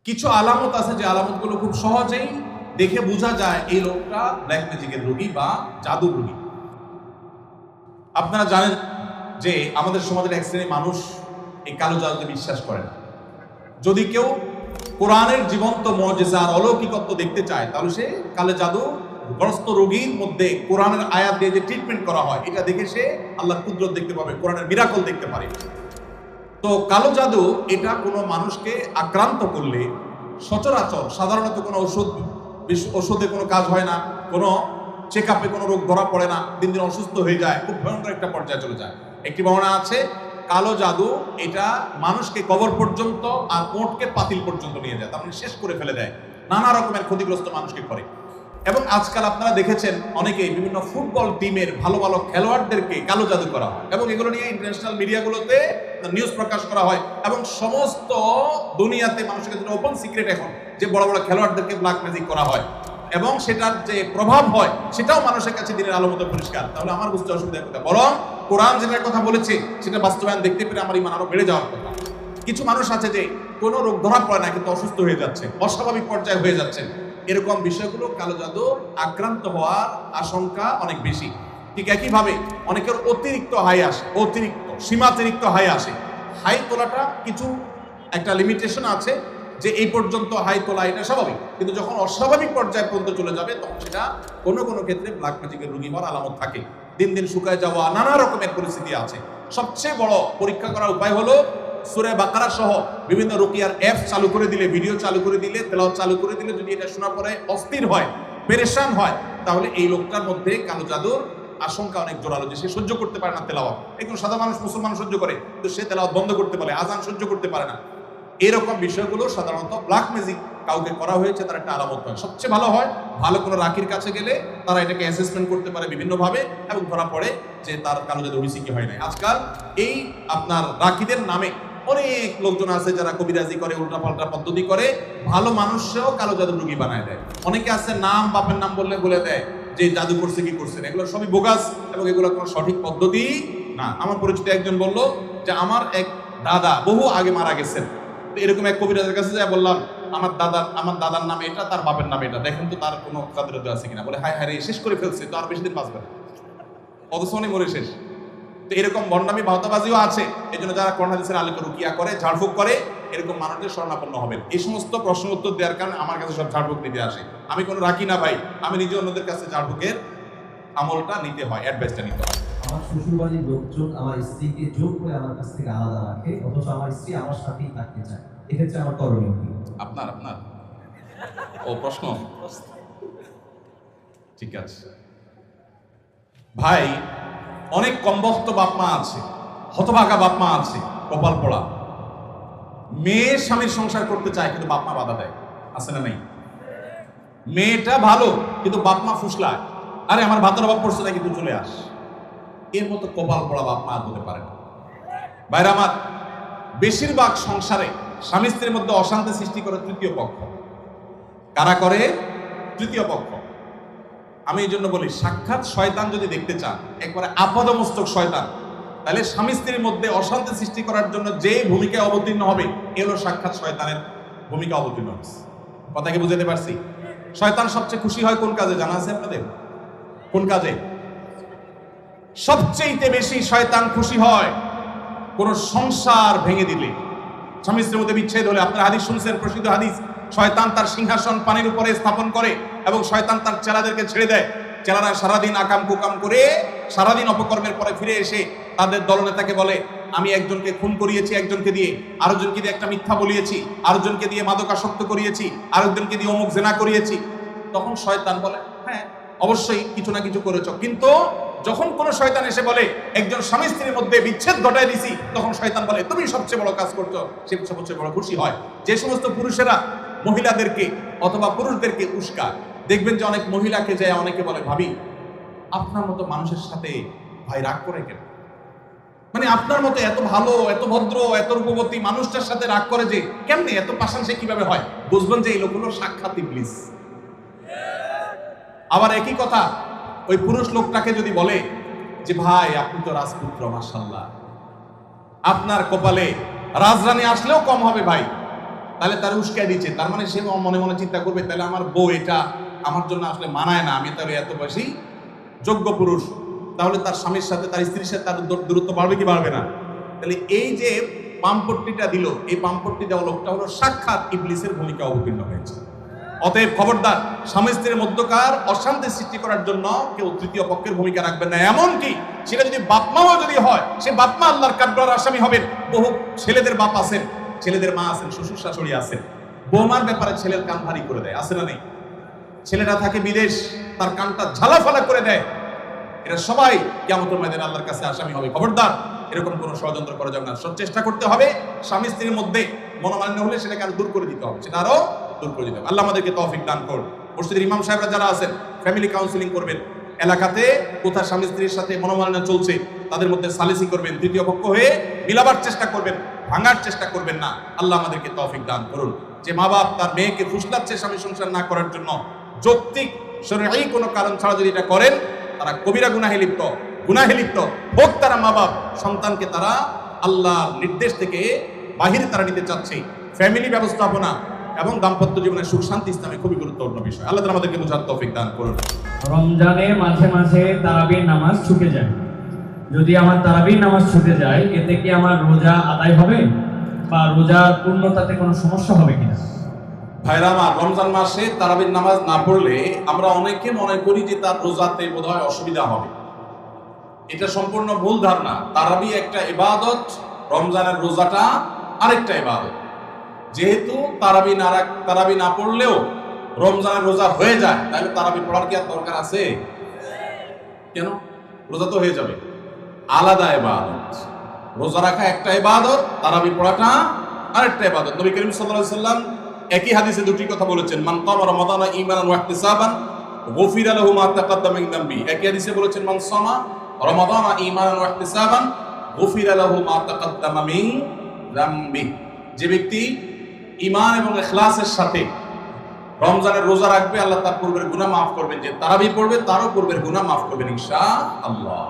কিছু আলামত আছে যে আলামতগুলো খুব সহজেই দেখে বোঝা যায় এই লোকটা ব্ল্যাক ম্যাজিকের রোগী বা জাদুর রোগী। আপনারা জানেন যে আমাদের সমাজের এক শ্রেণীর মানুষ এই কালো জাদুতে বিশ্বাস করে না। যদি কেউ কোরআনের জীবন্ত মুজিজা আর অলৌকিকত্ব দেখতে চায় তাহলে সে কালো জাদু গ্রস্ত রোগীর মধ্যে কোরআনের আয়াত দিয়ে যে ট্রিটমেন্ট করা হয় এটা দেখে সে আল্লাহর কুদরত দেখতে পাবে, কোরআনের মিরাকল দেখতে পারে। তো কালো জাদু এটা কোনো মানুষকে আক্রান্ত করলে সচরাচর সাধারণত কোনো ওষুধে কোনো কাজ হয় না, কোনো চেক আপে কোনো রোগ ধরা পড়ে না, দিন দিন অসুস্থ হয়ে যায়, খুব ভয়ঙ্কর একটা পর্যায়ে চলে যায়। একটি বর্ণনা আছে কালো জাদু এটা মানুষকে কবর পর্যন্ত আর ওঁটকে পাতিল পর্যন্ত নিয়ে যায়, তার মানে শেষ করে ফেলে দেয়, নানা রকমের ক্ষতিগ্রস্ত মানুষকে করে। এবং আজকাল আপনারা দেখেছেন অনেকেই বিভিন্ন ফুটবল টিমের ভালো ভালো খেলোয়াড়দেরকে কালো জাদু করা হয় এবং এগুলো নিয়ে ইন্টারন্যাশনাল মিডিয়াগুলোতে নিউজ প্রকাশ করা হয় এবং সমস্ত দুনিয়াতে মানুষের কাছে ওপেন সিক্রেট এখন যে বড় বড় খেলোয়াড়দেরকে ব্ল্যাক ম্যাজিক করা হয় এবং সেটার যে প্রভাব হয় সেটাও মানুষের কাছে দিনের আলো মতো পরিষ্কার। তাহলে আমার বুঝতে অসুবিধার কথা, বরং কোরআন যেটার কথা বলেছে সেটা বাস্তবায়ন দেখতে পেরে আমার ইমান আরো বেড়ে যাওয়ার কথা। কিছু মানুষ আছে যে কোনো রোগ ধরা পড়ে না কিন্তু অসুস্থ হয়ে যাচ্ছে, অস্বাভাবিক পর্যায়ে হয়ে যাচ্ছে, এরকম বিষয়গুলো কালো জাদুর আক্রান্ত হওয়ার আশঙ্কা অনেক বেশি। ঠিক একইভাবে অনেকের অতিরিক্ত হাই আসে, অতিরিক্ত সীমাতিরিক্ত হাই আসে। হাই তোলাটা কিছু একটা লিমিটেশন আছে যে এই পর্যন্ত হাই তোলা এটা স্বাভাবিক, কিন্তু যখন অস্বাভাবিক পর্যায়ে পর্যন্ত চলে যাবে তখন সেটা কোনো কোনো ক্ষেত্রে ব্ল্যাক ম্যাজিকের রোগী হওয়ার আলামত থাকে। দিন দিন শুকায় যাওয়া নানা রকমের পরিস্থিতি আছে। সবচেয়ে বড় পরীক্ষা করার উপায় হলো সূরা বাকারা সহ বিভিন্ন রুকিয়ার অ্যাপ চালু করে দিলে, ভিডিও চালু করে দিলে, তেলাওয়াত চালু করে দিলে যদি এটা শোনার পরে অস্থির হয়, পেরেশান হয়, তাহলে এই লোকটার মধ্যে কালো জাদুর আশঙ্কা অনেক জোরালো, যে সে সহ্য করতে পারে না তেলাওয়াত। একজন সাদা মানুষ মুসলমান সহ্য করে, তো সে তেলাওয়াত বন্ধ করতে পারে, আজান সহ্য করতে পারে না। এরকম বিষয়গুলো সাধারণত ব্ল্যাক ম্যাজিক কাউকে করা হয়েছে তার একটা আলামত হয়। সবচেয়ে ভালো হয় ভালো কোনো রাখির কাছে গেলে তারা এটাকে অ্যাসেসমেন্ট করতে পারে বিভিন্নভাবে এবং ধরা পড়ে যে তার কালো জাদু হয়েছে কি হয় নাই। আজকাল এই আপনার রাখিদের নামে অনেক লোকজন আছে যারা কবিরাজি করে, উল্টাপাল্টা পদ্ধতি করে, ভালো মানুষও কালো জাদু রোগী বানায় দেয়। অনেকে আছে নাম বাপের নাম বললে বলে দেয় যে জাদু করছে কি করছে না, এগুলো সবই বোগাস এবং এগুলো কোনো সঠিক পদ্ধতি না। আমার পরিচিত একজন বলল যে আমার এক দাদা বহু আগে মারা গেছেন, এরকম এক কবিরাজের কাছে যাই বললাম আমার দাদার নামে এটা, তার বাপের নামে এটা, দেখেন তো তার কোনো জাদু আছে কিনা। বলে হায় হায় শেষ করে ফেলছে, তো আর বেশি দিন বাঁচবে না, অথচ অনেক মরে শেষ। তো এরকম বন্ডামি ভাওতাবাজিও আছে। এই জন্য যারা কোরআন হাদিসের আলোকে রুকিয়া করে, ঝাড়ফুঁক করে, এরকম মানুষদের শরণাপন্ন হবেন। এই সমস্ত প্রশ্ন উত্তর দেওয়ার কারণে আমার কাছে সব ঝাড়ফুঁক নিতে আসে। আমি কোনো রাখি না ভাই, আমি নিজে অন্যদের কাছে ঝাড়ফুঁকের আমলটা নিতে হয়, অ্যাডভাইসটা নিতে হয়। আমার শ্বশুরবাড়ির লোকজন আমার স্ত্রীকে জোর করে আমার কাছ থেকে আলাদা রাখে, অথচ আমার স্ত্রী আমার সাথেই থাকতে চায়। এক্ষেত্রে আমার করণীয় কি? আপনার ও প্রশ্ন, ঠিক আছে ভাই। অনেক কমবখ্ত বাপমা আছে, হতভাগা বাপমা আছে, কপাল পোড়া, মেয়ে স্বামীর সংসার করতে চায় কিন্তু বাপমা বাধা দেয়, আছে না নাই? মেয়েটা ভালো কিন্তু বাপমা ফুসলায়, আরে আমার ভাতের অভাব পড়ছে না কিন্তু চলে আস। এর মতো কপাল পোড়া বাপমা হতে পারে না। বাইরে আমার বেশিরভাগ সংসারে স্বামী স্ত্রীর মধ্যে অশান্তি সৃষ্টি করে তৃতীয় পক্ষ। কারা করে? তৃতীয় পক্ষ। আমি এই জন্য বলি সাক্ষাৎ শয়তান যদি দেখতে চান, একবারে আপাদমস্তক শয়তান, তাহলে স্বামী স্ত্রীর মধ্যে অশান্তি সৃষ্টি করার জন্য যে ভূমিকায় অবতীর্ণ হবে এলো সাক্ষাৎ শয়তানের ভূমিকা অবতীর্ণ হচ্ছে। কথা কি বুঝাতে পারছি? শয়তান সবচেয়ে খুশি হয় কোন কাজে জানা আছে আপনাদের? কোন কাজে সবচেয়ে বেশি শয়তান খুশি হয়? কোন সংসার ভেঙে দিলে, স্বামী স্ত্রীর মধ্যে বিচ্ছেদ হলে। আপনারা হাদিস শুনছেন, প্রসিদ্ধ হাদিস, শয়তান তার সিংহাসন পানির উপরে স্থাপন করে এবং শয়তান তার চেলাদেরকে ছেড়ে দেয়। চেলারা সারাদিন আকাম কুকাম করে সারাদিন অপকর্মের পরে ফিরে এসে তাদের দলনেতাকে বলে আমি একজনকে খুন করিয়েছি, একজনকে দিয়ে আরেকজনকে দিয়ে একটা মিথ্যা বলিয়েছি, আরেকজনকে দিয়ে মাদকাসক্ত করিয়েছি, আরেকজনকে দিয়ে অমুক জেনা করিয়েছি। তখন শয়তান বলে হ্যাঁ অবশ্যই কিছু না কিছু করেছ। কিন্তু যখন কোন শয়তান এসে বলে একজন স্বামী স্ত্রীর মধ্যে বিচ্ছেদ ঘটায় দিছি, তখন শয়তান বলে তুমি সবচেয়ে বড় কাজ করছো, সে সবচেয়ে বড় খুশি হয়। যে সমস্ত পুরুষেরা মহিলাদেরকে অথবা পুরুষদেরকে উস্কায়, দেখবেন যে অনেক মহিলাকে যায় অনেকে বলে ভাবি আপনার মতো মানুষের সাথে ভাই রাগ করে কেন? মানে আপনার মতো এত ভালো, এত ভদ্র, এত রূপবতী মানুষটার সাথে রাগ করে যে কেমনে, এত পাশান সে কিভাবে হয়? বুঝবেন যে এই লোকগুলো সাক্ষাৎ ইবলিস। আবার একই কথা ওই পুরুষ লোকটাকে যদি বলে যে ভাই আপনি তো রাজপুত্র, মাশাআল্লাহ, আপনার কপালে রাজরানী আসলেও কম হবে ভাই, তাহলে তার উস্কায় দিচ্ছে, তার মানে সে মনে মনে চিন্তা করবে তাহলে আমার বউ এটা আমার জন্য আসলে মানায় না, আমি তাহলে এত বেশি যোগ্য পুরুষ, তাহলে তার স্বামীর সাথে তার স্ত্রীর সাথে তার দূরত্ব বাড়বে কি বাড়বে না? তাহলে এই যে পামপট্টিটা দিল, এই পামপট্টি দেওয়া লোকটা হলো সাক্ষাৎ ইবলিসের ভূমিকা অবতীর্ণ হয়েছে। অতএব খবরদার, স্বামী স্ত্রীর মধ্যকার অশান্তি সৃষ্টি করার জন্য কেউ তৃতীয় পক্ষের ভূমিকা রাখবেন না। এমনকি সেটা যদি বাপমাও যদি হয়, সে বাপমা আল্লাহর কাঠগড়ার আসামি হবেন। বহু ছেলেদের বাপ আছেন, ছেলেদের মা আছেন, শ্বশুর শাশুড়ি আছেন, বৌমার ব্যাপারে ছেলের কান ভারী করে দেয়, আছে না নেই? ছেলেটা থাকে বিদেশ, তার কানটা ঝালাফালা করে দেয়। এরা সবাই কিয়ামতের ময়দানে আল্লাহর কাছে আসামি হবে। খবরদার, এরকম কোনো ষড়যন্ত্র করা যাবে না। সব চেষ্টা করতে হবে স্বামী স্ত্রীর মধ্যে মনোমালিন্য হলে সেটাকে আরো দূর করে দিতে হবে, সেটা আরো দূর করে দিতে হবে। আল্লাহ আমাদেরকে তৌফিক দান করুন। মসজিদের ইমাম সাহেবরা যারা আছেন, ফ্যামিলি কাউন্সিলিং করবেন। এলাকাতে কোথায় স্বামী স্ত্রীর সাথে মনোমালিন্য চলছে তাদের মধ্যে সালিসি করবেন, তৃতীয় পক্ষ হয়ে মিলাবার চেষ্টা করবেন, ভাঙার চেষ্টা করবেন না। আল্লাহ আমাদেরকে তৌফিক দান করুন। যে মা বাপ তার মেয়েকে ফুসলাচ্ছে স্বামী সংসার না করার জন্য, যৌক্তিক শরঈ কোনো কারণ ছাড়া যদি এটা করেন, তারা কবিরা গুনাহে লিপ্ত হোক। তারা মা বাপ সন্তানকে তারা আল্লাহর নির্দেশ থেকে বাহিরে তারা নিতে চাচ্ছে। ফ্যামিলি ব্যবস্থাপনা এবং দাম্পত্য জীবনের সুখ শান্তি ইসলামে খুবই গুরুত্বপূর্ণ বিষয়। আল্লাহ তাআলা আমাদেরকে বুঝার তৌফিক দান করুন। রমজানে মাঝে মাঝে তারাবির নামাজ ছুটে যায়, যদি আমার তারাবির নামাজ ছুটে যায় এতে কি আমার রোজা আদায় হবে বা রোজার পূর্ণতাতে কোনো সমস্যা হবে কিনা? ভাইরা আমার, রমজান মাসে তারাবির নামাজ না পড়লে আমরা অনেকে মনে করি যে তার রোজাতে বোধহয় অসুবিধা হবে। এটা সম্পূর্ণ ভুল ধারণা। তারাবি একটা ইবাদত, রমজানের রোজাটা আরেকটা ইবাদত। যেহেতু তারাবি না পড়লেও রমজানের রোজা হয়ে যায়, তাহলে তারাবি পড়ার কি আর দরকার আছে? কেন? রোজা তো হয়ে যাবে। আলাদা ইবাদত। রোজা রাখা একটা ইবাদত, তারাবি পড়াটা আরেকটা ইবাদত। নবী করিম সাল্লাল্লাহু আলাইহি ওয়াসাল্লাম একই হাদিসে দুটি কথা বলেছেন, মান কামা রমাদানা ঈমানান ওয়া ইহতিসাবান গুফিরা লাহু মা তাকাদ্দামা মিন যামবি। একই হাদিসে বলেছেন, মান সামা রমাদানা ঈমানান ওয়া ইহতিসাবান গুফিরা লাহু মা তাকাদ্দামা মিন যামবি। যে ব্যক্তি ঈমান এবং ইখলাসের সাথে রমজানের রোজা রাখবে, আল্লাহ তার পূর্বের গুনাহ মাফ করবেন। যে তারাবি পড়বে তারও পূর্বের গুনাহ মাফ করবেন ইনশাআল্লাহ।